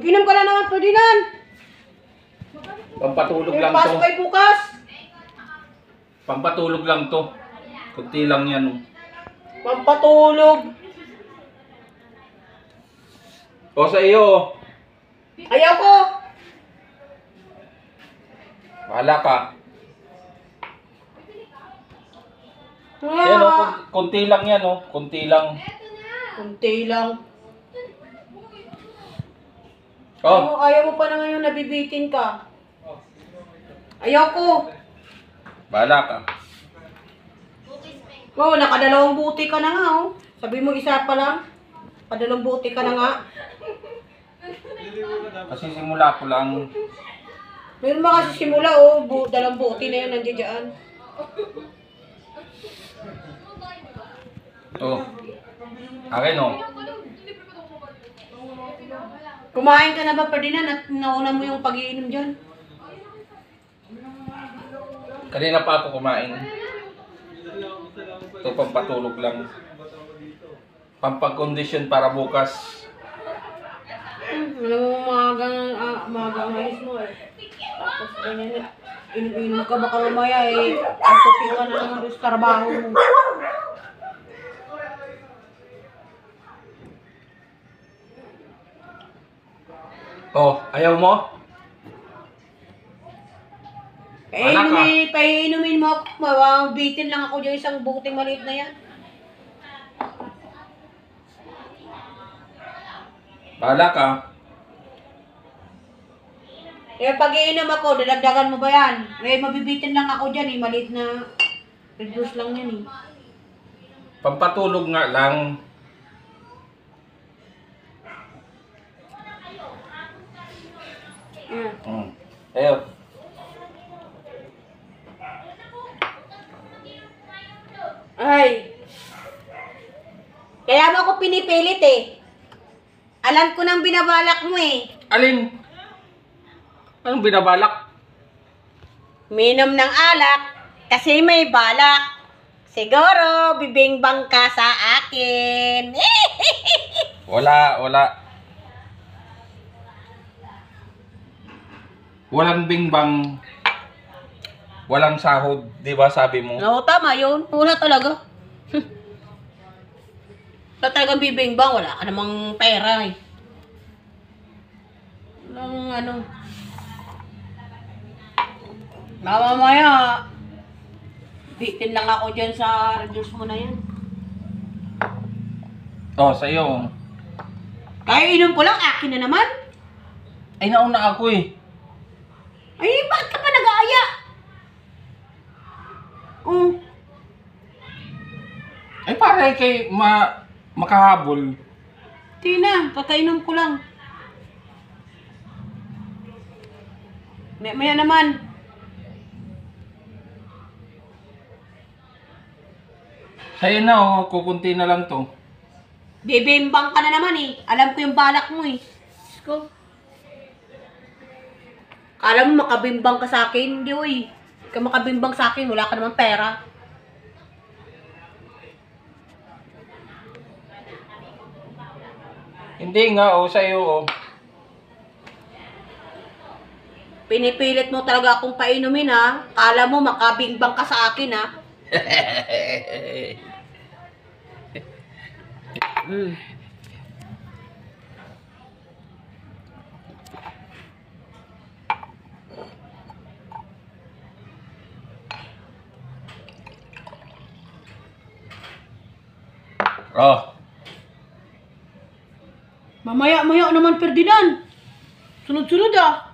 Mag-inom ka na naman, Ferdinand. Pampatulog lang to. Pasok kayo bukas. Pampatulog lang to. Kunti lang yan. Pampatulog. O sa iyo. Ayaw ko. Bahala ka. Ayaw. Yan o, kunti lang yan o. Kunti lang. Kunti lang. Oh, Ayaw mo pa na ngayon nabibitin ka. Ayaw ko. bahala ka. Oh, nakadalawang buti ka na nga, oh. Sabi mo isa pa lang. Nakadalawang buti ka na nga. Kasi simula ko lang. Meron ba kasi simula, oh. Dalawang buti na yun, nandiyan dyan. Oh. Akin o. Kumain ka na ba, Ferdinand, at nauna mo yung pag-iinom dyan? Kanina pa ako kumain. Ito pampatulog lang. Pampag-condition para bukas. Alam mo, maagang ayos mo eh. Tapos ganyan, inom ka baka mamaya eh. Ang tupi ka na naman doon sa trabaho mo. Oh, ayaw mo? Wala ka. Painumin mo ako. Mabitin lang ako dyan isang buting maliit na yan. Bahala ka. Eh, pag iinom ako, dadagdagan mo ba yan? Eh, mabibitin lang ako dyan eh. Maliit na reduce lang yan eh. Pampatulog nga lang. Ayaw. Ay. Kaya mo ako pinipilit eh. Alam ko nang binabalak mo eh. Alin? Anong binabalak? Minom ng alak kasi may balak. Siguro, bibingbang ka sa akin. Wala. Walang bingbang. Walang sahod, di ba sabi mo? Oo, tama yun. Wala talaga. Wala talagang bibingbang. Wala ka namang pera eh. Walang ano. Mamaya, bitin lang ako dyan sa reduce mo na yan. Oh, sa'yo. Kaya inom ko lang, akin na naman. Ay, nauna ako eh. Ay, bakit ka pa nag-aaya? Ay, para kay makahabol. Tina, kakainom ko lang. Maya naman. Sa'yo na, oh, kukunti na lang to. Bibimbang ka na naman eh. Alam ko yung balak mo eh. Diyos ko. Kala mo makabimbang ka sa akin? Hindi uy. Hindi ka makabimbang sa akin. Wala ka naman pera. Hindi nga, oh, sa'yo, oh. Pinipilit mo talaga akong painumin ha. Kala mo makabimbang ka sa akin ha. Oh. Mamaya naman, Ferdinand. Sunod-sunod ah.